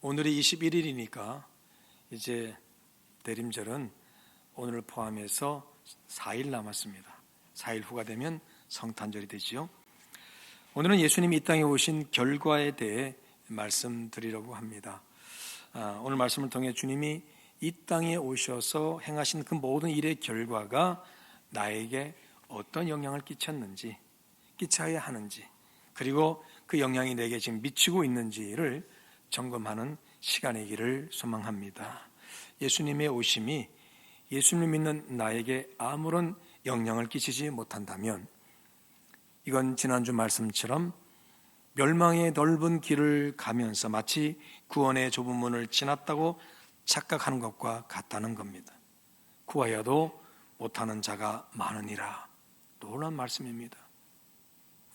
오늘이 21일이니까 이제 대림절은 오늘을 포함해서 4일 남았습니다. 4일 후가 되면 성탄절이 되지요. 오늘은 예수님이 이 땅에 오신 결과에 대해 말씀드리려고 합니다. 오늘 말씀을 통해 주님이 이 땅에 오셔서 행하신 그 모든 일의 결과가 나에게 어떤 영향을 끼쳤는지, 끼쳐야 하는지, 그리고 그 영향이 내게 지금 미치고 있는지를 점검하는 시간이기를 소망합니다. 예수님의 오심이 예수님을 믿는 나에게 아무런 영향을 끼치지 못한다면 이건 지난주 말씀처럼 멸망의 넓은 길을 가면서 마치 구원의 좁은 문을 지났다고 착각하는 것과 같다는 겁니다. 구하여도 못하는 자가 많으니라. 놀라운 말씀입니다.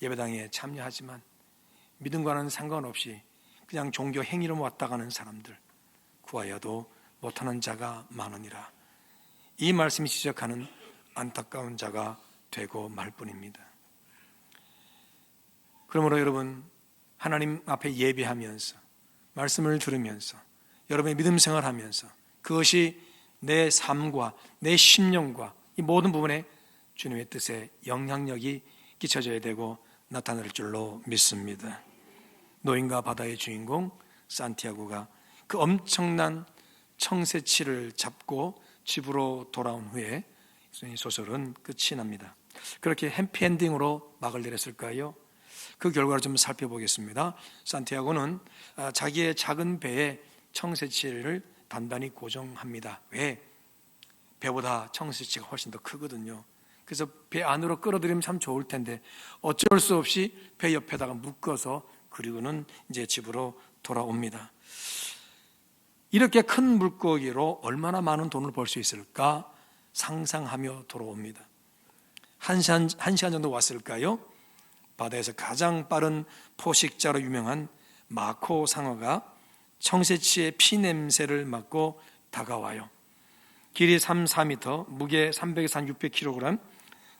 예배당에 참여하지만 믿음과는 상관없이 그냥 종교 행위로 왔다 가는 사람들, 구하여도 못하는 자가 많으니라. 이 말씀이 지적하는 안타까운 자가 되고 말 뿐입니다. 그러므로 여러분, 하나님 앞에 예배하면서 말씀을 들으면서 여러분의 믿음 생활하면서 그것이 내 삶과 내 심령과 이 모든 부분에 주님의 뜻에 영향력이 끼쳐져야 되고 나타날 줄로 믿습니다. 노인과 바다의 주인공 산티아고가 그 엄청난 청새치를 잡고 집으로 돌아온 후에 소설은 끝이 납니다. 그렇게 해피엔딩으로 막을 내렸을까요? 그 결과를 좀 살펴보겠습니다. 산티아고는 자기의 작은 배에 청새치를 단단히 고정합니다. 왜? 배보다 청새치가 훨씬 더 크거든요. 그래서 배 안으로 끌어들이면 참 좋을 텐데 어쩔 수 없이 배 옆에다가 묶어서 그리고는 이제 집으로 돌아옵니다. 이렇게 큰 물고기로 얼마나 많은 돈을 벌 수 있을까 상상하며 돌아옵니다. 한 시간 정도 왔을까요? 바다에서 가장 빠른 포식자로 유명한 마코 상어가 청새치의 피 냄새를 맡고 다가와요. 길이 4m, 무게 300에서 600kg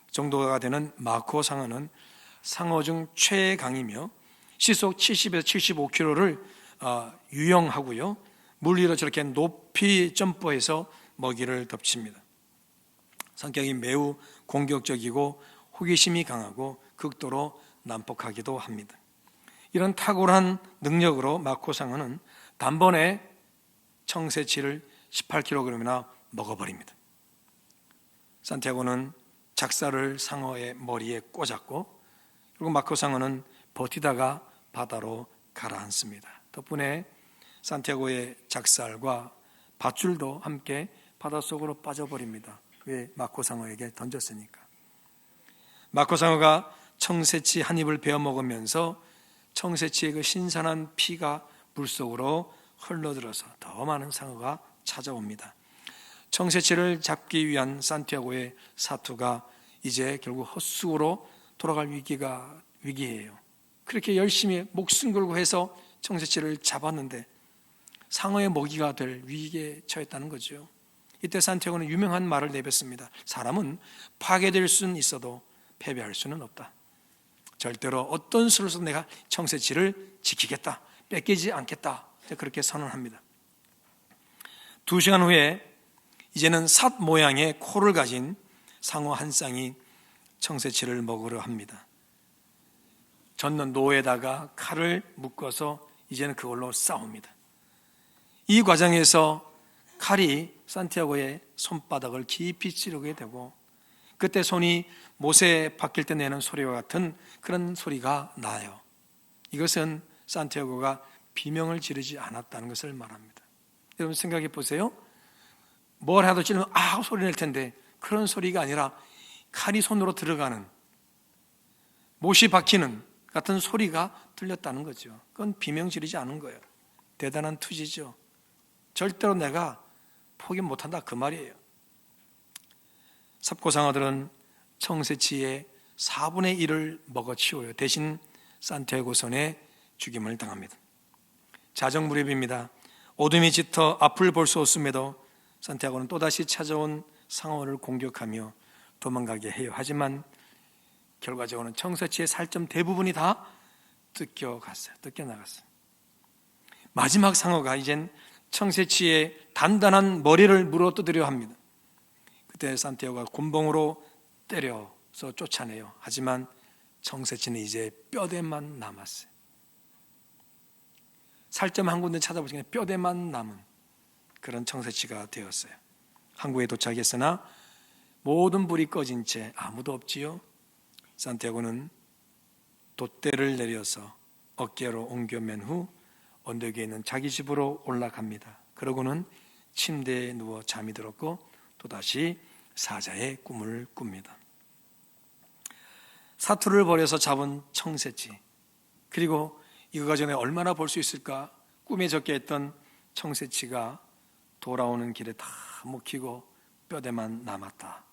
정도가 되는 마코 상어는 상어 중 최강이며 시속 70에서 75km를 유영하고요. 물 위로 저렇게 높이 점프해서 먹이를 덮칩니다. 성격이 매우 공격적이고 호기심이 강하고 극도로 난폭하기도 합니다. 이런 탁월한 능력으로 마코 상어는 단번에 청새치를 18kg이나 먹어버립니다. 산티아고는 작살을 상어의 머리에 꽂았고 그리고 마코 상어는 버티다가 바다로 가라앉습니다. 덕분에 산티아고의 작살과 밧줄도 함께 바닷속으로 빠져버립니다. 왜? 마코 상어에게 던졌으니까. 마코 상어가 청새치 한 입을 베어 먹으면서 청새치의 그 신선한 피가 물속으로 흘러들어서 더 많은 상어가 찾아옵니다. 청새치를 잡기 위한 산티아고의 사투가 이제 결국 헛수고로 돌아갈 위기예요. 그렇게 열심히 목숨 걸고 해서 청새치를 잡았는데 상어의 먹이가 될 위기에 처했다는 거죠. 이때 산티아고는 유명한 말을 내뱉습니다. 사람은 파괴될 수는 있어도 패배할 수는 없다. 절대로 어떤 수를 써도 내가 청새치를 지키겠다, 뺏기지 않겠다, 그렇게 선언합니다. 2시간 후에 이제는 삿 모양의 코를 가진 상어 한 쌍이 청새치를 먹으려 합니다. 젓는 노에다가 칼을 묶어서 이제는 그걸로 싸웁니다. 이 과정에서 칼이 산티아고의 손바닥을 깊이 찌르게 되고 그때 손이 못에 박힐 때 내는 소리와 같은 그런 소리가 나요. 이것은 산티아고가 비명을 지르지 않았다는 것을 말합니다. 여러분 생각해 보세요. 뭘 하도 찌르면 아 소리 낼 텐데 그런 소리가 아니라 칼이 손으로 들어가는 못이 박히는 같은 소리가 들렸다는 거죠. 그건 비명 지르지 않은 거예요. 대단한 투지죠. 절대로 내가 포기 못한다 그 말이에요. 삽고상어들은 청새치의 4분의 1을 먹어치워요. 대신 산티아고 손에 죽임을 당합니다. 자정무렵입니다. 어둠이 짙어 앞을 볼 수 없음에도 산티아고는 또다시 찾아온 상어를 공격하며 도망가게 해요. 하지만 결과적으로는 청새치의 살점 대부분이 다 뜯겨나갔어요. 마지막 상어가 이젠 청새치의 단단한 머리를 물어뜯으려 합니다. 그때 산티아고가 곤봉으로 때려서 쫓아내요. 하지만 청새치는 이제 뼈대만 남았어요. 살점 한 군데 찾아보시면 뼈대만 남은 그런 청새치가 되었어요. 항구에 도착했으나 모든 불이 꺼진 채 아무도 없지요. 산티아고는 돛대를 내려서 어깨로 옮겨맨 후 언덕 위에 있는 자기 집으로 올라갑니다. 그러고는 침대에 누워 잠이 들었고 또다시 사자의 꿈을 꿉니다. 사투를 벌여서 잡은 청새치, 그리고 이거가 전에 얼마나 볼 수 있을까 꿈에 적게 했던 청새치가 돌아오는 길에 다 먹히고 뼈대만 남았다.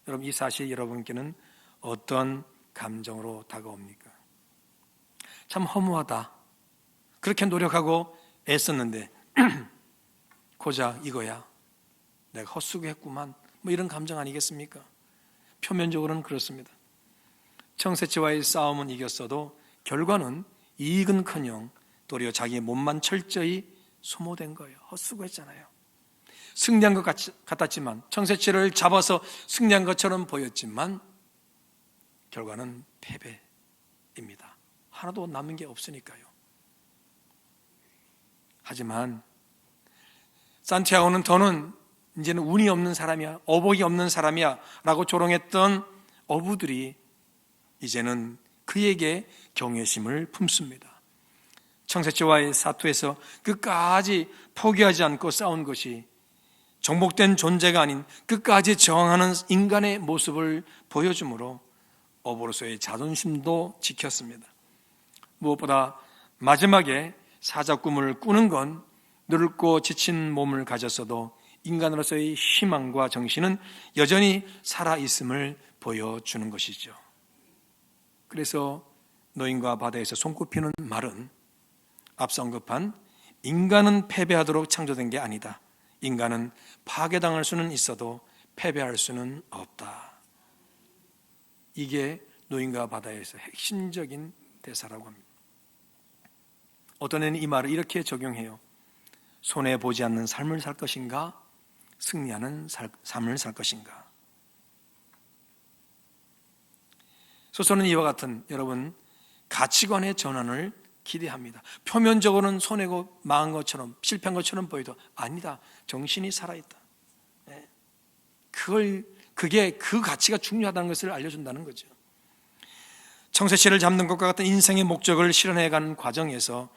여러분, 이 사실이 여러분께는 어떤 감정으로 다가옵니까? 참 허무하다. 그렇게 노력하고 애썼는데 고작 이거야. 내가 헛수고했구만. 뭐 이런 감정 아니겠습니까? 표면적으로는 그렇습니다. 청새치와의 싸움은 이겼어도 결과는 이익은커녕 도리어 자기의 몸만 철저히 소모된 거예요. 헛수고했잖아요. 승리한 것 같았지만, 청새치를 잡아서 승리한 것처럼 보였지만 결과는 패배입니다. 하나도 남은 게 없으니까요. 하지만 산티아고는 더는 이제는 운이 없는 사람이야, 어복이 없는 사람이야 라고 조롱했던 어부들이 이제는 그에게 경외심을 품습니다. 청새치와의 사투에서 끝까지 포기하지 않고 싸운 것이 정복된 존재가 아닌 끝까지 저항하는 인간의 모습을 보여주므로 어부로서의 자존심도 지켰습니다. 무엇보다 마지막에 사자 꿈을 꾸는 건 늙고 지친 몸을 가졌어도 인간으로서의 희망과 정신은 여전히 살아있음을 보여주는 것이죠. 그래서 노인과 바다에서 손꼽히는 말은 앞서 언급한 인간은 패배하도록 창조된 게 아니다. 인간은 파괴당할 수는 있어도 패배할 수는 없다. 이게 노인과 바다에서 핵심적인 대사라고 합니다. 어떤 애는 이 말을 이렇게 적용해요. 손해보지 않는 삶을 살 것인가? 승리하는 삶을 살 것인가? 소설은 이와 같은 여러분 가치관의 전환을 기대합니다. 표면적으로는 손해고 망한 것처럼 실패한 것처럼 보여도 아니다. 정신이 살아있다. 그게 그 가치가 중요하다는 것을 알려준다는 거죠. 청새치를 잡는 것과 같은 인생의 목적을 실현해가는 과정에서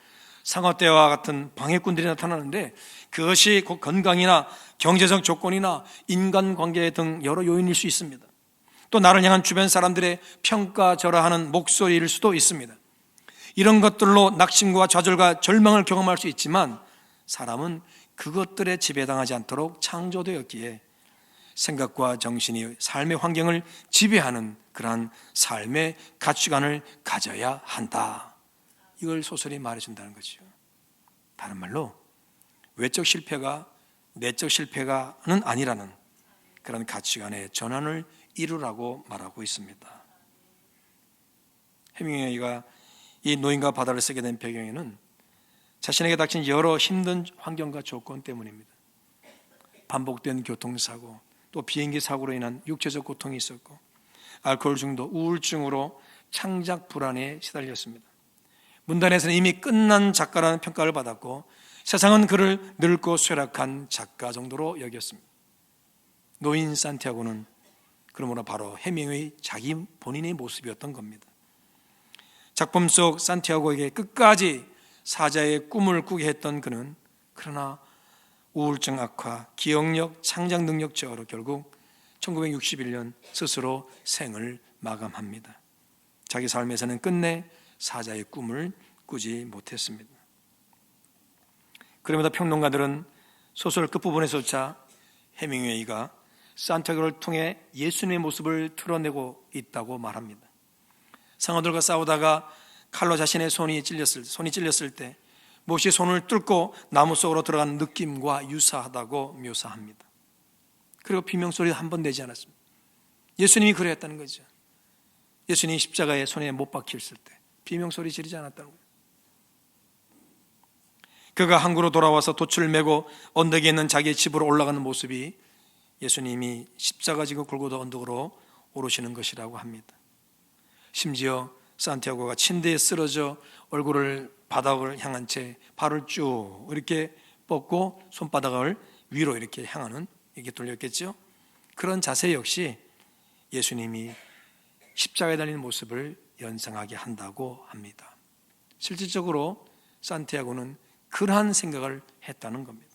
상어떼와 같은 방해꾼들이 나타나는데 그것이 곧 건강이나 경제적 조건이나 인간관계 등 여러 요인일 수 있습니다. 또 나를 향한 주변 사람들의 평가절하하는 목소리일 수도 있습니다. 이런 것들로 낙심과 좌절과 절망을 경험할 수 있지만 사람은 그것들에 지배당하지 않도록 창조되었기에 생각과 정신이 삶의 환경을 지배하는 그러한 삶의 가치관을 가져야 한다. 이걸 소설이 말해준다는 거죠. 다른 말로 외적 실패가 내적 실패가는 아니라는 그런 가치관의 전환을 이루라고 말하고 있습니다. 해밍웨이가 이 노인과 바다를 쓰게 된 배경에는 자신에게 닥친 여러 힘든 환경과 조건 때문입니다. 반복된 교통사고, 또 비행기 사고로 인한 육체적 고통이 있었고 알코올 중독, 우울증으로 창작 불안에 시달렸습니다. 문단에서는 이미 끝난 작가라는 평가를 받았고 세상은 그를 늙고 쇠락한 작가 정도로 여겼습니다. 노인 산티아고는 그러므로 바로 해밍웨이 자기 본인의 모습이었던 겁니다. 작품 속 산티아고에게 끝까지 사자의 꿈을 꾸게 했던 그는 그러나 우울증 악화, 기억력, 창작 능력 저하로 결국 1961년 스스로 생을 마감합니다. 자기 삶에서는 끝내 사자의 꿈을 꾸지 못했습니다. 그럼에도 평론가들은 소설 끝부분에서조차 해밍웨이가 산티아고를 통해 예수님의 모습을 드러내고 있다고 말합니다. 상어들과 싸우다가 칼로 자신의 손이 찔렸을 때 못이 손을 뚫고 나무 속으로 들어간 느낌과 유사하다고 묘사합니다. 그리고 비명소리 한 번 내지 않았습니다. 예수님이 그랬다는 거죠. 예수님이 십자가에 손에 못 박혔을 때 비명소리 지르지 않았다는 거예요. 그가 항구로 돌아와서 돛을 메고 언덕에 있는 자기의 집으로 올라가는 모습이 예수님이 십자가 지고 골고다 언덕으로 오르시는 것이라고 합니다. 심지어 산티아고가 침대에 쓰러져 얼굴을 바닥을 향한 채 발을 쭉 이렇게 뻗고 손바닥을 위로 이렇게 향하는, 이렇게 돌렸겠죠. 그런 자세 역시 예수님이 십자가에 달리는 모습을 연상하게 한다고 합니다. 실질적으로 산티아고는 그러한 생각을 했다는 겁니다.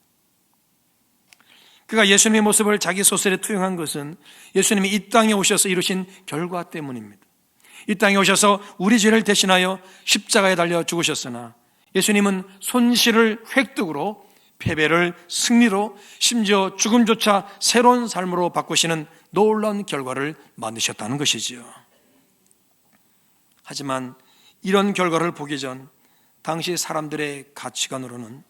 그가 예수님의 모습을 자기 소설에 투영한 것은 예수님이 이 땅에 오셔서 이루신 결과 때문입니다. 이 땅에 오셔서 우리 죄를 대신하여 십자가에 달려 죽으셨으나 예수님은 손실을 획득으로, 패배를 승리로, 심지어 죽음조차 새로운 삶으로 바꾸시는 놀라운 결과를 만드셨다는 것이지요. 하지만 이런 결과를 보기 전 당시 사람들의 가치관으로는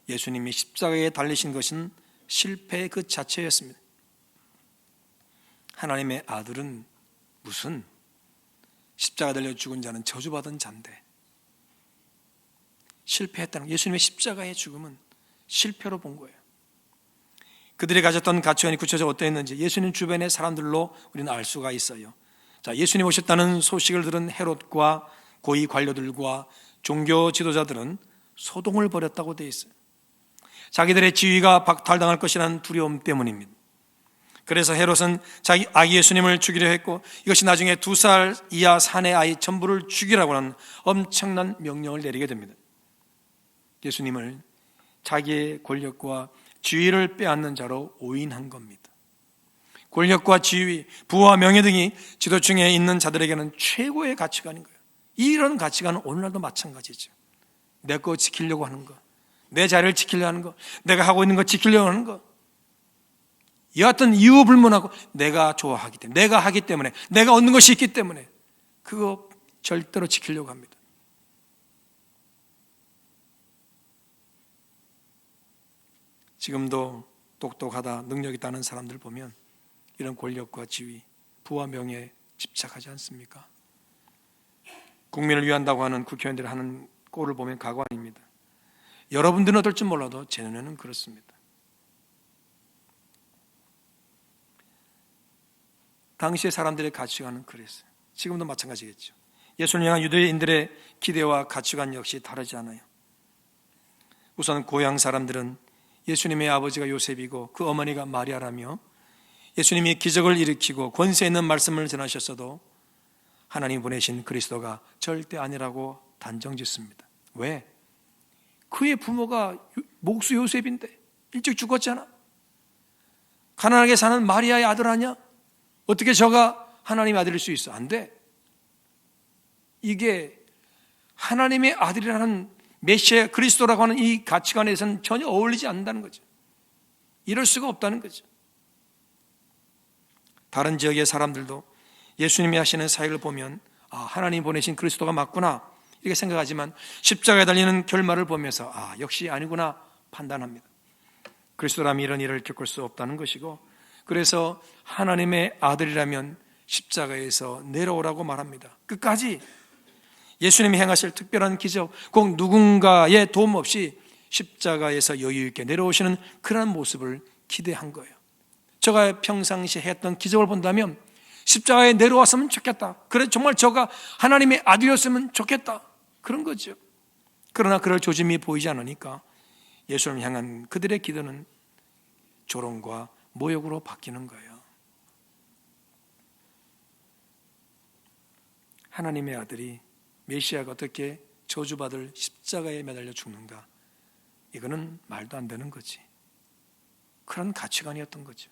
예수님이 십자가에 달리신 것은 실패 그 자체였습니다. 하나님의 아들은 무슨 십자가 달려 죽은 자는 저주받은 자인데, 실패했다는, 예수님의 십자가의 죽음은 실패로 본 거예요. 그들이 가졌던 가치관이 구체적으로 어떠했는지 예수님 주변의 사람들로 우리는 알 수가 있어요. 자, 예수님 오셨다는 소식을 들은 헤롯과 고위 관료들과 종교 지도자들은 소동을 벌였다고 되어 있어요. 자기들의 지위가 박탈당할 것이라는 두려움 때문입니다. 그래서 헤롯은 자기 아기 예수님을 죽이려 했고, 이것이 나중에 2살 이하 사내 아이 전부를 죽이라고 하는 엄청난 명령을 내리게 됩니다. 예수님을 자기의 권력과 지위를 빼앗는 자로 오인한 겁니다. 권력과 지위, 부와 명예 등이 지도층에 있는 자들에게는 최고의 가치관인 거예요. 이런 가치관은 오늘날도 마찬가지죠. 내 거 지키려고 하는 거, 내 자리를 지키려고 하는 거, 내가 하고 있는 거 지키려고 하는 거, 여하튼 이유 불문하고 내가 좋아하기 때문에, 내가 하기 때문에, 내가 얻는 것이 있기 때문에 그거 절대로 지키려고 합니다. 지금도 똑똑하다, 능력 있다는 사람들 보면 이런 권력과 지위, 부와 명예에 집착하지 않습니까? 국민을 위한다고 하는 국회의원들이 하는 꼴을 보면 가관입니다. 여러분들은 어떨지 몰라도 제 눈에는 그렇습니다. 당시의 사람들의 가치관은 그랬어요. 지금도 마찬가지겠죠. 예수님을 향한 유대인들의 기대와 가치관 역시 다르지 않아요. 우선 고향 사람들은 예수님의 아버지가 요셉이고 그 어머니가 마리아라며 예수님이 기적을 일으키고 권세 있는 말씀을 전하셨어도 하나님 보내신 그리스도가 절대 아니라고 단정짓습니다. 왜? 그의 부모가 목수 요셉인데 일찍 죽었잖아. 가난하게 사는 마리아의 아들 아니야? 어떻게 저가 하나님의 아들일 수 있어? 안 돼. 이게 하나님의 아들이라는 메시아 그리스도라고 하는 이 가치관에서는 전혀 어울리지 않는다는 거죠. 이럴 수가 없다는 거죠. 다른 지역의 사람들도 예수님이 하시는 사역을 보면 하나님 보내신 그리스도가 맞구나 이렇게 생각하지만 십자가에 달리는 결말을 보면서 역시 아니구나 판단합니다. 그리스도라면 이런 일을 겪을 수 없다는 것이고, 그래서 하나님의 아들이라면 십자가에서 내려오라고 말합니다. 끝까지 예수님이 행하실 특별한 기적, 꼭 누군가의 도움 없이 십자가에서 여유 있게 내려오시는 그런 모습을 기대한 거예요. 저가 평상시에 했던 기적을 본다면 십자가에 내려왔으면 좋겠다. 그래 정말 저가 하나님의 아들이었으면 좋겠다. 그런 거죠. 그러나 그럴 조짐이 보이지 않으니까 예수님을 향한 그들의 기도는 조롱과 모욕으로 바뀌는 거예요. 하나님의 아들이 메시아가 어떻게 저주받을 십자가에 매달려 죽는가? 이거는 말도 안 되는 거지. 그런 가치관이었던 거죠.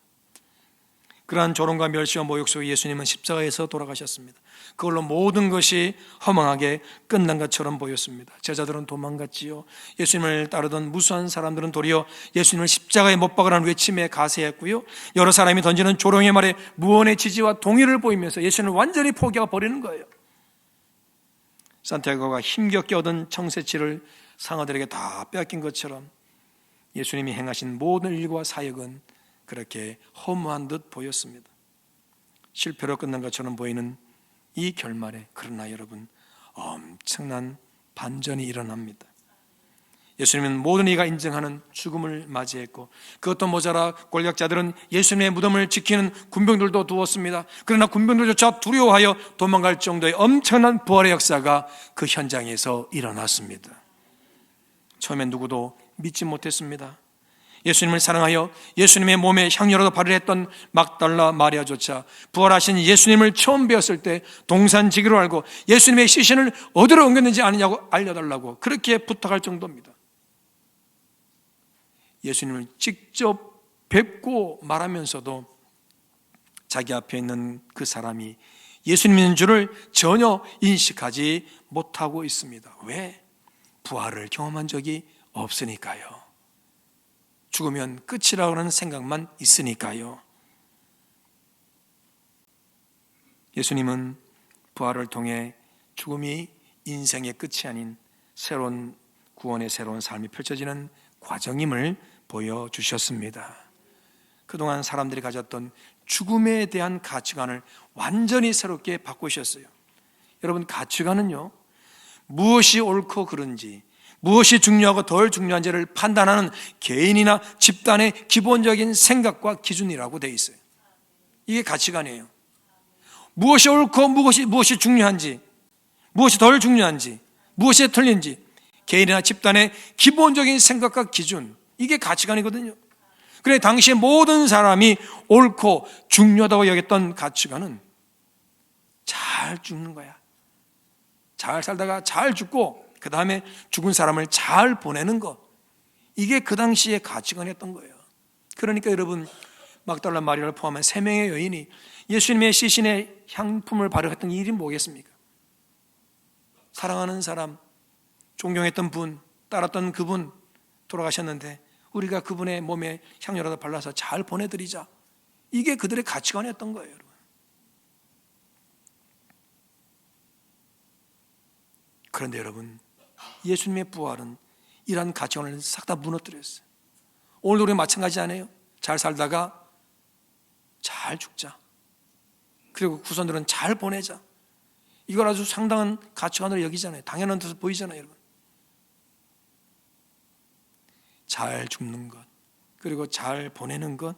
그러한 조롱과 멸시와 모욕 속에 예수님은 십자가에서 돌아가셨습니다. 그걸로 모든 것이 허망하게 끝난 것처럼 보였습니다. 제자들은 도망갔지요. 예수님을 따르던 무수한 사람들은 도리어 예수님을 십자가에 못 박으라는 외침에 가세했고요. 여러 사람이 던지는 조롱의 말에 무언의 지지와 동의를 보이면서 예수님을 완전히 포기하고 버리는 거예요. 산티아고가 힘겹게 얻은 청새치를 상어들에게 다 빼앗긴 것처럼 예수님이 행하신 모든 일과 사역은 그렇게 허무한 듯 보였습니다. 실패로 끝난 것처럼 보이는 이 결말에 그러나 여러분 엄청난 반전이 일어납니다. 예수님은 모든 이가 인정하는 죽음을 맞이했고, 그것도 모자라 권력자들은 예수님의 무덤을 지키는 군병들도 두었습니다. 그러나 군병들조차 두려워하여 도망갈 정도의 엄청난 부활의 역사가 그 현장에서 일어났습니다. 처음엔 누구도 믿지 못했습니다. 예수님을 사랑하여 예수님의 몸에 향유라도 바르려 했던 막달라 마리아조차 부활하신 예수님을 처음 뵈었을 때 동산지기로 알고 예수님의 시신을 어디로 옮겼는지 아느냐고 알려달라고 그렇게 부탁할 정도입니다. 예수님을 직접 뵙고 말하면서도 자기 앞에 있는 그 사람이 예수님인 줄을 전혀 인식하지 못하고 있습니다. 왜? 부활을 경험한 적이 없으니까요. 죽으면 끝이라고 하는 생각만 있으니까요. 예수님은 부활을 통해 죽음이 인생의 끝이 아닌 새로운 구원의 새로운 삶이 펼쳐지는 과정임을 보여주셨습니다. 그동안 사람들이 가졌던 죽음에 대한 가치관을 완전히 새롭게 바꾸셨어요. 여러분, 가치관은요, 무엇이 옳고 그른지, 무엇이 중요하고 덜 중요한지를 판단하는 개인이나 집단의 기본적인 생각과 기준이라고 되어 있어요. 이게 가치관이에요. 무엇이 옳고 무엇이 중요한지, 무엇이 덜 중요한지, 무엇이 틀린지, 개인이나 집단의 기본적인 생각과 기준, 이게 가치관이거든요. 그래, 당시에 모든 사람이 옳고 중요하다고 여겼던 가치관은 잘 죽는 거야. 잘 살다가 잘 죽고 그 다음에 죽은 사람을 잘 보내는 것, 이게 그 당시의 가치관이었던 거예요. 그러니까 여러분, 막달라 마리아를 포함한 3명의 여인이 예수님의 시신에 향품을 바르했던 일이 뭐겠습니까? 사랑하는 사람, 존경했던 분, 따랐던 그분 돌아가셨는데 우리가 그분의 몸에 향료라도 발라서 잘 보내드리자, 이게 그들의 가치관이었던 거예요. 여러분. 그런데 여러분, 예수님의 부활은 이러한 가치관을 싹 다 무너뜨렸어요. 오늘도 우리 마찬가지 아니에요? 잘 살다가 잘 죽자, 그리고 후손들은 잘 보내자, 이걸 아주 상당한 가치관으로 여기잖아요. 당연한 듯이 보이잖아요. 여러분, 잘 죽는 것, 그리고 잘 보내는 것,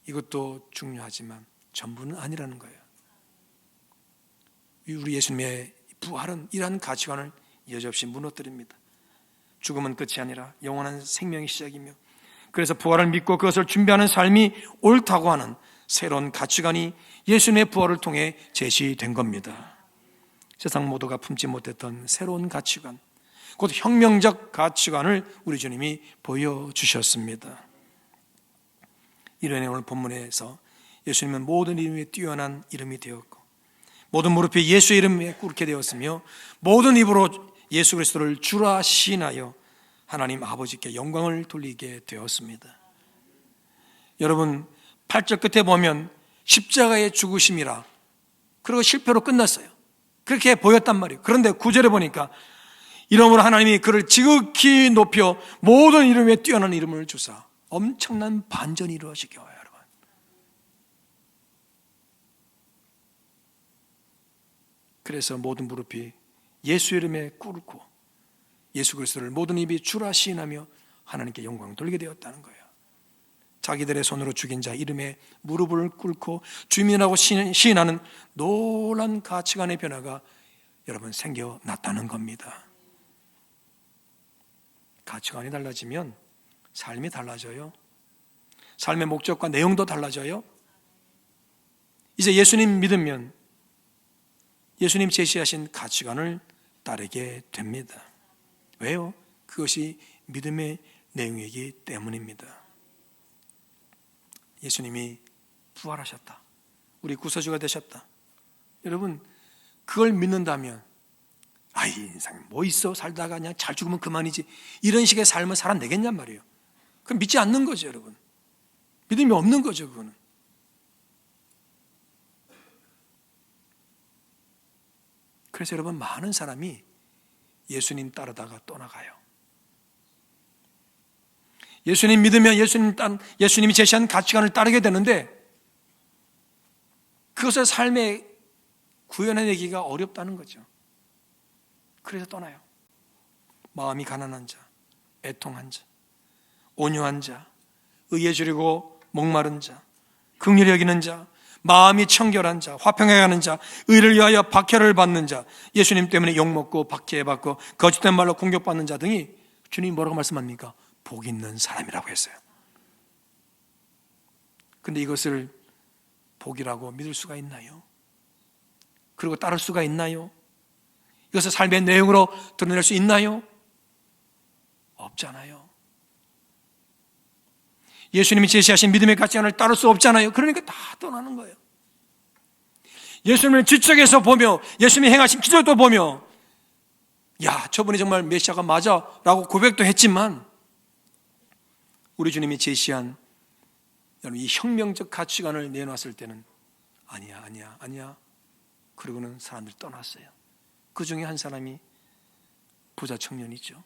이것도 중요하지만 전부는 아니라는 거예요. 우리 예수님의 부활은 이러한 가치관을 여지없이 무너뜨립니다. 죽음은 끝이 아니라 영원한 생명의 시작이며, 그래서 부활을 믿고 그것을 준비하는 삶이 옳다고 하는 새로운 가치관이 예수님의 부활을 통해 제시된 겁니다. 세상 모두가 품지 못했던 새로운 가치관, 곧 혁명적 가치관을 우리 주님이 보여주셨습니다. 이런 오늘 본문에서 예수님은 모든 이름에 뛰어난 이름이 되었고, 모든 무릎이 예수의 이름에 꿇게 되었으며, 모든 입으로 예수 그리스도를 주라 시인하여 하나님 아버지께 영광을 돌리게 되었습니다. 여러분, 8절 끝에 보면 십자가의 죽으심이라, 그리고 실패로 끝났어요. 그렇게 보였단 말이에요. 그런데 9절에 보니까 이러므로 하나님이 그를 지극히 높여 모든 이름에 뛰어난 이름을 주사 엄청난 반전이 이루어지게 와요. 여러분, 그래서 모든 무릎이 예수 이름에 꿇고 예수 그리스도를 모든 입이 주라 시인하며 하나님께 영광을 돌리게 되었다는 거예요. 자기들의 손으로 죽인 자 이름에 무릎을 꿇고 주민이라고 시인하는 놀라운 가치관의 변화가 여러분 생겨났다는 겁니다. 가치관이 달라지면 삶이 달라져요. 삶의 목적과 내용도 달라져요. 이제 예수님 믿으면 예수님 제시하신 가치관을 따르게 됩니다. 왜요? 그것이 믿음의 내용이기 때문입니다. 예수님이 부활하셨다, 우리 구세주가 되셨다. 여러분, 그걸 믿는다면 아이, 인생 뭐 있어, 살다가 그냥 잘 죽으면 그만이지, 이런 식의 삶을 살아내겠냔 말이에요. 그럼 믿지 않는 거죠. 여러분, 믿음이 없는 거죠. 그거는. 그래서 여러분, 많은 사람이 예수님 따르다가 떠나가요. 예수님 믿으면 예수님이 제시한 가치관을 따르게 되는데 그것을 삶에 구현해내기가 어렵다는 거죠. 그래서 떠나요. 마음이 가난한 자, 애통한 자, 온유한 자, 의에 주리고 목마른 자, 긍휼히 여기는 자, 마음이 청결한 자, 화평해 가는 자, 의를 위하여 박해를 받는 자, 예수님 때문에 욕먹고 박해받고 거짓된 말로 공격받는 자 등이 주님이 뭐라고 말씀합니까? 복 있는 사람이라고 했어요. 근데 이것을 복이라고 믿을 수가 있나요? 그리고 따를 수가 있나요? 이것을 삶의 내용으로 드러낼 수 있나요? 없잖아요. 예수님이 제시하신 믿음의 가치관을 따를 수 없잖아요. 그러니까 다 떠나는 거예요. 예수님을 지적해서 보며 예수님이 행하신 기적도 보며 야, 저분이 정말 메시아가 맞아 라고 고백도 했지만 우리 주님이 제시한 이 혁명적 가치관을 내놨을 때는 아니야. 그러고는 사람들이 떠났어요. 그 중에 한 사람이 부자 청년이죠.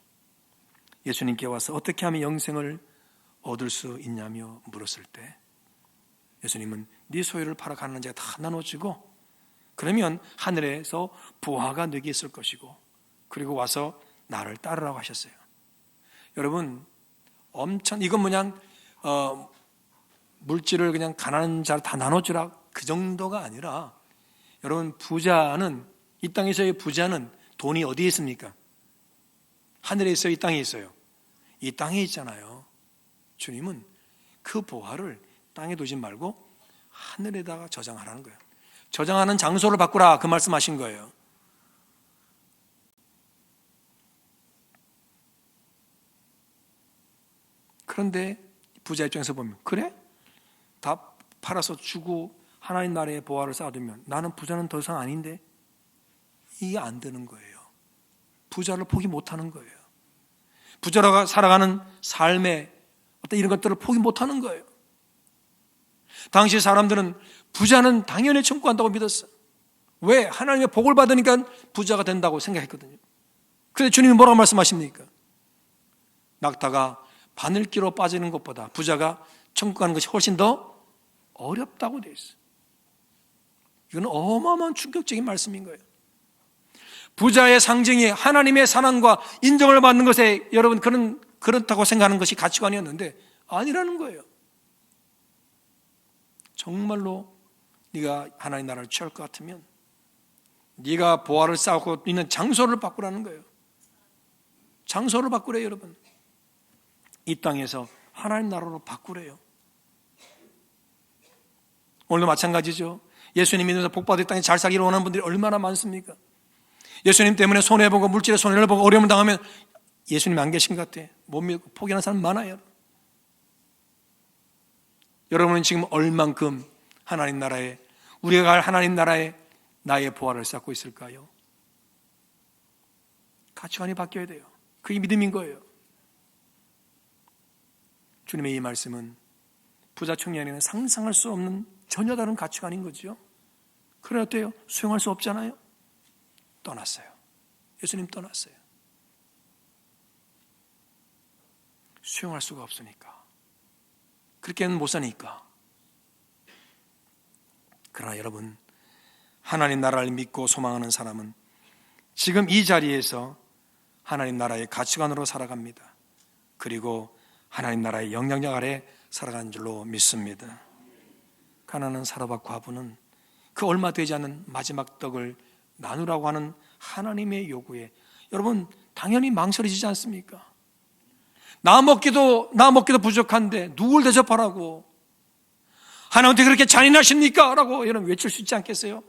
예수님께 와서 어떻게 하면 영생을 얻을 수 있냐며 물었을 때 예수님은 네 소유를 팔아 가난한 자가 다 나눠주고 그러면 하늘에서 부하가 네게 있을 것이고 그리고 와서 나를 따르라고 하셨어요. 여러분 이건 그냥 물질을 그냥 가난한 자를 다 나눠주라 그 정도가 아니라 여러분 부자는 이 땅에서의 부자는 돈이 어디에 있습니까? 하늘에 있어요? 이 땅에 있어요? 이 땅에 있잖아요. 주님은 그 보화를 땅에 두지 말고 하늘에다가 저장하라는 거예요. 저장하는 장소를 바꾸라 그 말씀하신 거예요. 그런데 부자 입장에서 보면 그래? 다 팔아서 주고 하나님 나라의 보화를 쌓아두면 나는 부자는 더 이상 아닌데 이게 안 되는 거예요. 부자를 포기 못하는 거예요. 부자가 살아가는 삶의 어떤 이런 것들을 포기 못하는 거예요. 당시 사람들은 부자는 당연히 천국한다고 믿었어요. 왜? 하나님의 복을 받으니까 부자가 된다고 생각했거든요. 그런데 주님이 뭐라고 말씀하십니까? 낙타가 바늘기로 빠지는 것보다 부자가 천국 가는 것이 훨씬 더 어렵다고 되어 있어요. 이건 어마어마한 충격적인 말씀인 거예요. 부자의 상징이 하나님의 사랑과 인정을 받는 것에 여러분 그렇다고 생각하는 것이 가치관이었는데 아니라는 거예요. 정말로 네가 하나님 나라를 취할 것 같으면 네가 보화를 쌓고 있는 장소를 바꾸라는 거예요. 장소를 바꾸래요, 여러분. 이 땅에서 하나님 나라로 바꾸래요. 오늘도 마찬가지죠. 예수님 믿으면서 복받을 땅에 잘 살기를 원하는 분들이 얼마나 많습니까? 예수님 때문에 손해보고 물질에 손해를 보고 어려움을 당하면 예수님 안 계신 것 같아. 못 믿고 포기하는 사람 많아요. 여러분은 지금 얼만큼 하나님 나라에 우리가 갈 하나님 나라에 나의 보화를 쌓고 있을까요? 가치관이 바뀌어야 돼요. 그게 믿음인 거예요. 주님의 이 말씀은 부자 청년에는 상상할 수 없는 전혀 다른 가치관인 거죠. 그래 어때요? 수용할 수 없잖아요. 떠났어요. 예수님 떠났어요. 수용할 수가 없으니까. 그렇게는 못 사니까. 그러나 여러분, 하나님 나라를 믿고 소망하는 사람은 지금 이 자리에서 하나님 나라의 가치관으로 살아갑니다. 그리고 하나님 나라의 영향력 아래 살아가는 줄로 믿습니다. 가난한 사람과 과부는 그 얼마 되지 않는 마지막 떡을 나누라고 하는 하나님의 요구에 여러분 당연히 망설이지 않습니까? 나 먹기도 부족한데 누굴 대접하라고 하나님한테 그렇게 잔인하십니까? 라고 여러분 외칠 수 있지 않겠어요?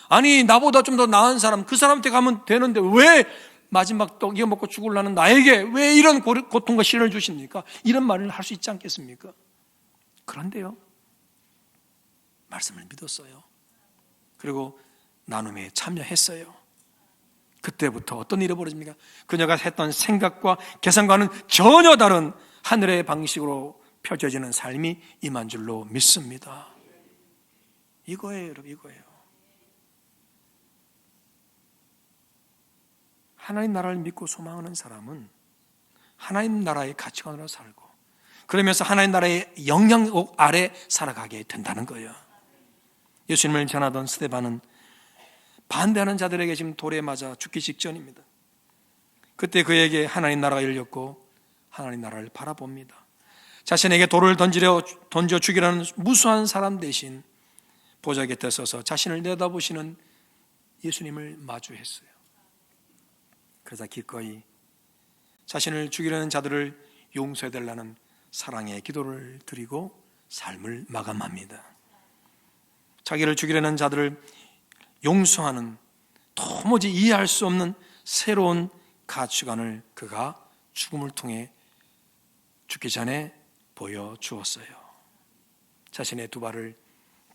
아니 나보다 좀 더 나은 사람 그 사람한테 가면 되는데 왜 마지막 떡 이거 먹고 죽으려는 나에게 왜 이런 고통과 시련을 주십니까? 이런 말을 할 수 있지 않겠습니까? 그런데요 말씀을 믿었어요. 그리고 나눔에 참여했어요. 그때부터 어떤 일이 벌어집니까? 그녀가 했던 생각과 계산과는 전혀 다른 하늘의 방식으로 펼쳐지는 삶이 임한 줄로 믿습니다. 이거예요, 여러분, 이거예요. 하나님 나라를 믿고 소망하는 사람은 하나님 나라의 가치관으로 살고 그러면서 하나님 나라의 영향력 아래 살아가게 된다는 거예요. 예수님을 전하던 스데반은 반대하는 자들에게 지금 돌에 맞아 죽기 직전입니다. 그때 그에게 하나님 나라가 열렸고 하나님 나라를 바라봅니다. 자신에게 돌을 던져 죽이라는 무수한 사람 대신 보좌 곁에 서서 자신을 내다보시는 예수님을 마주했어요. 그러자 기꺼이 자신을 죽이려는 자들을 용서해달라는 사랑의 기도를 드리고 삶을 마감합니다. 자기를 죽이려는 자들을 용서하는 도무지 이해할 수 없는 새로운 가치관을 그가 죽음을 통해 죽기 전에 보여주었어요. 자신의 두 발을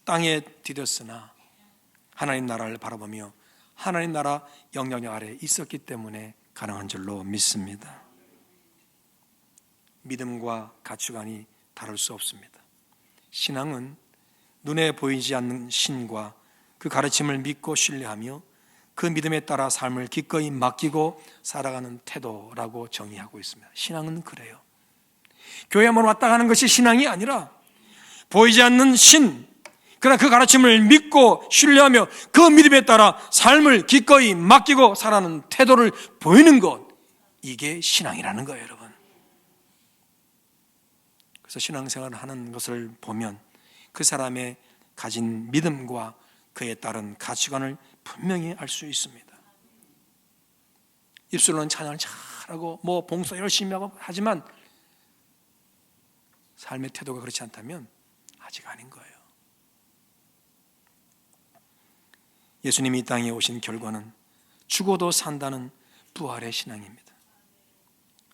땅에 디뎠으나 하나님 나라를 바라보며 하나님 나라 영향력 아래 있었기 때문에 가능한 줄로 믿습니다. 믿음과 가치관이 다를 수 없습니다. 신앙은 눈에 보이지 않는 신과 그 가르침을 믿고 신뢰하며 그 믿음에 따라 삶을 기꺼이 맡기고 살아가는 태도라고 정의하고 있습니다. 신앙은 그래요. 교회만 왔다 가는 것이 신앙이 아니라 보이지 않는 신, 그러나 그 가르침을 믿고 신뢰하며 그 믿음에 따라 삶을 기꺼이 맡기고 살아가는 태도를 보이는 것, 이게 신앙이라는 거예요, 여러분. 그래서 신앙생활을 하는 것을 보면 그 사람의 가진 믿음과 그에 따른 가치관을 분명히 알 수 있습니다. 입술로는 찬양을 잘하고 봉사 열심히 하고 하지만 삶의 태도가 그렇지 않다면 아직 아닌 거예요. 예수님이 이 땅에 오신 결과는 죽어도 산다는 부활의 신앙입니다.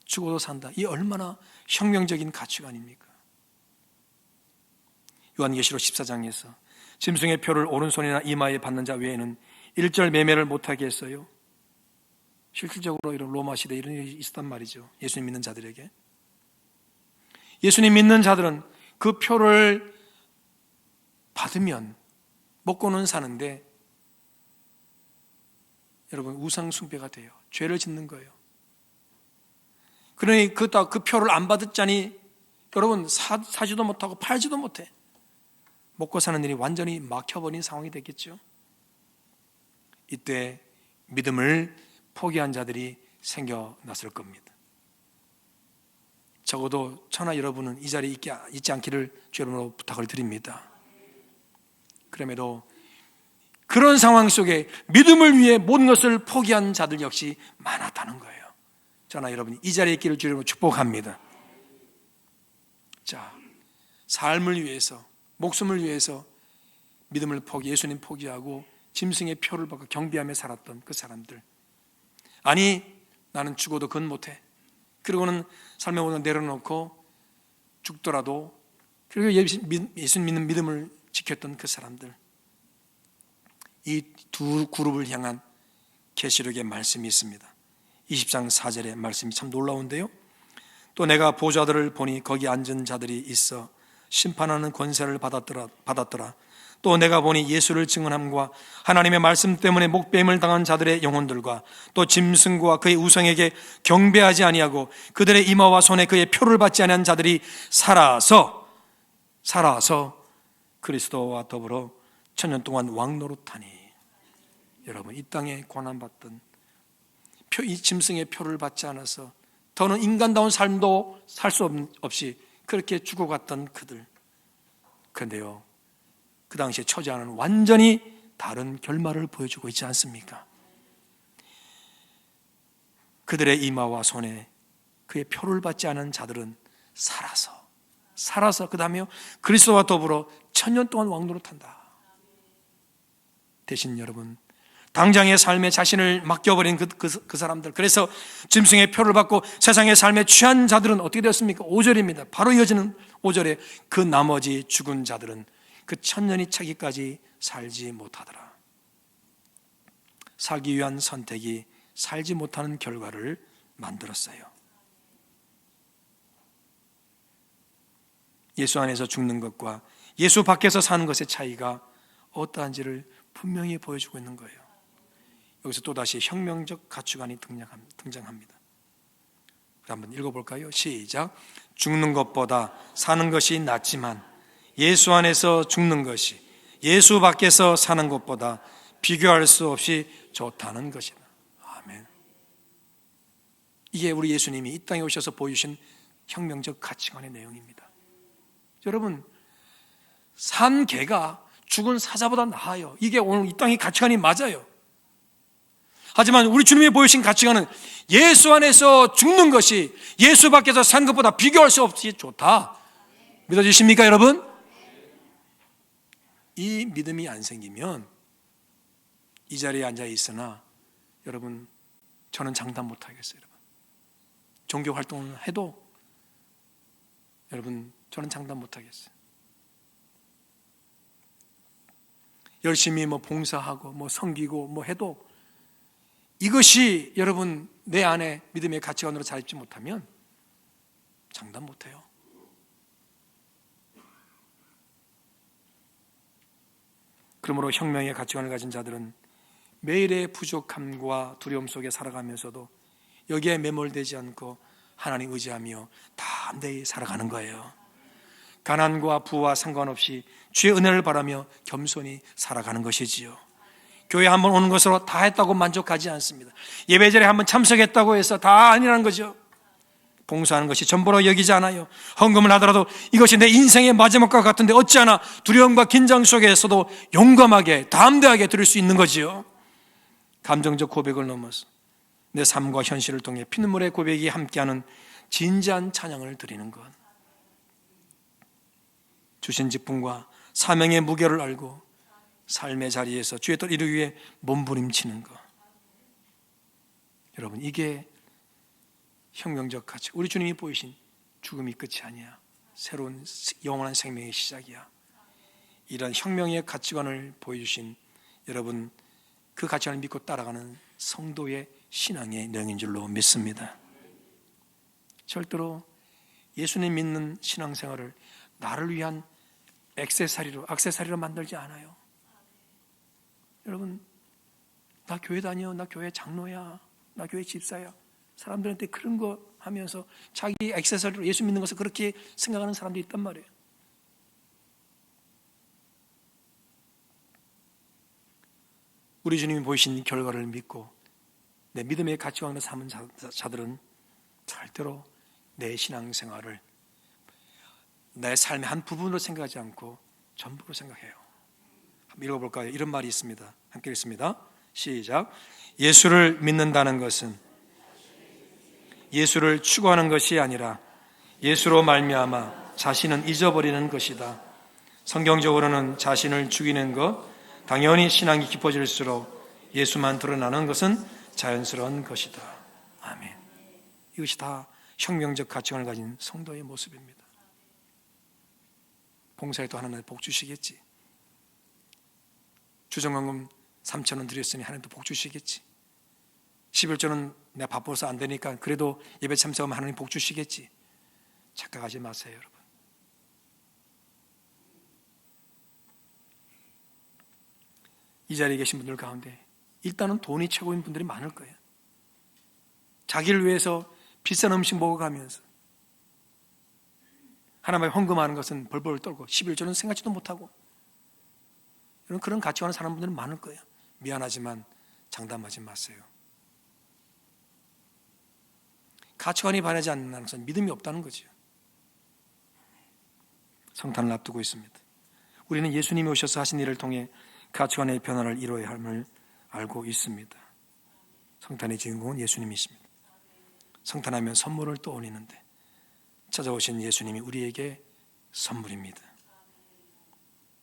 죽어도 산다. 이 얼마나 혁명적인 가치관입니까? 요한계시록 14장에서 짐승의 표를 오른손이나 이마에 받는 자 외에는 일절 매매를 못하게 했어요. 실질적으로 이런 로마 시대에 이런 일이 있었단 말이죠. 예수님 믿는 자들에게. 예수님 믿는 자들은 그 표를 받으면 먹고는 사는데 여러분 우상 숭배가 돼요. 죄를 짓는 거예요. 그러니 그 표를 안 받았자니 여러분 사지도 못하고 팔지도 못해. 먹고 사는 일이 완전히 막혀버린 상황이 됐겠죠. 이때 믿음을 포기한 자들이 생겨났을 겁니다. 적어도 저나 여러분은 이 자리에 있지 않기를 주 여러분으로 부탁을 드립니다. 그럼에도 그런 상황 속에 믿음을 위해 모든 것을 포기한 자들 역시 많았다는 거예요. 저나 여러분이 이 자리에 있기를 주 여러분으로 축복합니다. 자, 삶을 위해서, 목숨을 위해서 믿음을 예수님 포기하고 짐승의 표를 받고 경비하며 살았던 그 사람들. 아니, 나는 죽어도 그건 못해. 그리고는 삶의 모든 내려놓고 죽더라도 그리고 예수 믿는 믿음을 지켰던 그 사람들. 이 두 그룹을 향한 계시록의 말씀이 있습니다. 20장 4절의 말씀이 참 놀라운데요. 또 내가 보좌들을 보니 거기 앉은 자들이 있어 심판하는 권세를 받았더라. 또 내가 보니 예수를 증언함과 하나님의 말씀 때문에 목배임을 당한 자들의 영혼들과 또 짐승과 그의 우상에게 경배하지 아니하고 그들의 이마와 손에 그의 표를 받지 아니한 자들이 살아서 그리스도와 더불어 천년 동안 왕노릇하니. 여러분, 이 땅에 고난받던 이 짐승의 표를 받지 않아서 더는 인간다운 삶도 살 수 없이 그렇게 죽어갔던 그들. 그런데요, 그 당시에 처지와는 완전히 다른 결말을 보여주고 있지 않습니까? 그들의 이마와 손에 그의 표를 받지 않은 자들은 살아서 그 다음에 그리스도와 더불어 천년 동안 왕노릇한다. 대신 여러분, 당장의 삶에 자신을 맡겨버린 그 사람들, 그래서 짐승의 표를 받고 세상의 삶에 취한 자들은 어떻게 되었습니까? 5절입니다. 바로 이어지는 5절에 그 나머지 죽은 자들은 그 천년이 차기까지 살지 못하더라. 살기 위한 선택이 살지 못하는 결과를 만들었어요. 예수 안에서 죽는 것과 예수 밖에서 사는 것의 차이가 어떠한지를 분명히 보여주고 있는 거예요. 여기서 또다시 혁명적 가치관이 등장합니다. 한번 읽어볼까요? 시작. 죽는 것보다 사는 것이 낫지만 예수 안에서 죽는 것이 예수 밖에서 사는 것보다 비교할 수 없이 좋다는 것이다. 아멘. 이게 우리 예수님이 이 땅에 오셔서 보여주신 혁명적 가치관의 내용입니다. 여러분, 산 개가 죽은 사자보다 나아요. 이게 오늘 이 땅의 가치관이 맞아요. 하지만 우리 주님이 보여주신 가치관은 예수 안에서 죽는 것이 예수 밖에서 사는 것보다 비교할 수 없이 좋다. 믿어주십니까, 여러분? 이 믿음이 안 생기면 이 자리에 앉아 있으나 여러분, 저는 장담 못 하겠어요. 여러분, 종교 활동을 해도 여러분, 저는 장담 못 하겠어요. 열심히 봉사하고 섬기고 해도 이것이 여러분 내 안에 믿음의 가치관으로 자립지 못하면 장담 못 해요. 그러므로 혁명의 가치관을 가진 자들은 매일의 부족함과 두려움 속에 살아가면서도 여기에 매몰되지 않고 하나님 의지하며 담대히 살아가는 거예요. 가난과 부와 상관없이 주의 은혜를 바라며 겸손히 살아가는 것이지요. 교회 한번 오는 것으로 다 했다고 만족하지 않습니다. 예배절에 한번 참석했다고 해서 다 아니라는 거죠. 봉사하는 것이 전부로 여기지 않아요. 헌금을 하더라도 이것이 내 인생의 마지막과 같은데 어찌하나 두려움과 긴장 속에서도 용감하게 담대하게 드릴 수 있는 거지요. 감정적 고백을 넘어서 내 삶과 현실을 통해 피눈물의 고백이 함께하는 진지한 찬양을 드리는 것, 주신 직분과 사명의 무게를 알고 삶의 자리에서 주의 뜻 이루기 위해 몸부림치는 것, 여러분, 이게 혁명적 가치. 우리 주님이 보이신 죽음이 끝이 아니야. 새로운 영원한 생명의 시작이야. 이런 혁명의 가치관을 보여주신 여러분, 그 가치관을 믿고 따라가는 성도의 신앙의 내용인 줄로 믿습니다. 절대로 예수님 믿는 신앙생활을 나를 위한 액세서리로 만들지 않아요. 여러분, 나 교회 다녀, 나 교회 장로야, 나 교회 집사야. 사람들한테 그런 거 하면서 자기 액세서리로 예수 믿는 것을 그렇게 생각하는 사람들이 있단 말이에요. 우리 주님이 보이신 결과를 믿고 내 믿음의 가치관을 삼은 자들은 절대로 내 신앙생활을 내 삶의 한 부분으로 생각하지 않고 전부로 생각해요. 한번 읽어볼까요? 이런 말이 있습니다. 함께 읽습니다. 시작. 예수를 믿는다는 것은 예수를 추구하는 것이 아니라 예수로 말미암아 자신은 잊어버리는 것이다. 성경적으로는 자신을 죽이는 것, 당연히 신앙이 깊어질수록 예수만 드러나는 것은 자연스러운 것이다. 아멘. 이것이 다 혁명적 가치관을 가진 성도의 모습입니다. 봉사에도 하나님 복 주시겠지. 주정헌금 3,000원 드렸으니 하나님도 복 주시겠지. 11조는 내가 바빠서 안 되니까 그래도 예배 참석하면 하나님 복 주시겠지. 착각하지 마세요, 여러분. 이 자리에 계신 분들 가운데 일단은 돈이 최고인 분들이 많을 거예요. 자기를 위해서 비싼 음식 먹어가면서 하나님의 헌금하는 것은 벌벌 떨고 11조는 생각지도 못하고 이런 그런 가치관을 사는 분들은 많을 거예요. 미안하지만 장담하지 마세요. 가치관이 변하지 않는 것은 믿음이 없다는 거죠. 성탄을 앞두고 있습니다. 우리는 예수님이 오셔서 하신 일을 통해 가치관의 변화를 이루어야 함을 알고 있습니다. 성탄의 주인공은 예수님이십니다. 성탄하면 선물을 떠올리는데 찾아오신 예수님이 우리에게 선물입니다.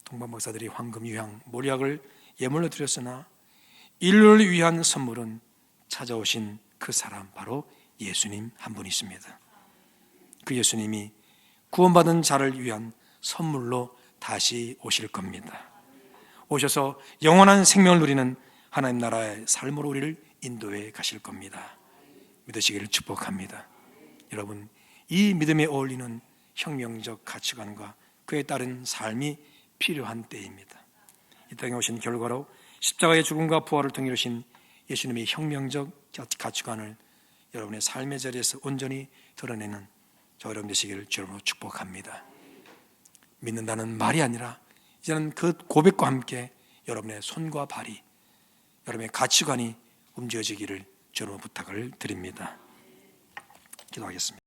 동방 목사들이 황금, 유향, 몰약을 예물로 드렸으나 인류를 위한 선물은 찾아오신 그 사람, 바로 예수님 한 분이십니다. 그 예수님이 구원받은 자를 위한 선물로 다시 오실 겁니다. 오셔서 영원한 생명을 누리는 하나님 나라의 삶으로 우리를 인도해 가실 겁니다. 믿으시기를 축복합니다. 여러분, 이 믿음에 어울리는 혁명적 가치관과 그에 따른 삶이 필요한 때입니다. 이 땅에 오신 결과로 십자가의 죽음과 부활을 통해 이루신 예수님의 혁명적 가치관을 여러분의 삶의 자리에서 온전히 드러내는 저 여러분 되시기를 주로 축복합니다. 믿는다는 말이 아니라 이제는 그 고백과 함께 여러분의 손과 발이, 여러분의 가치관이 움직여지기를 주로 부탁을 드립니다. 기도하겠습니다.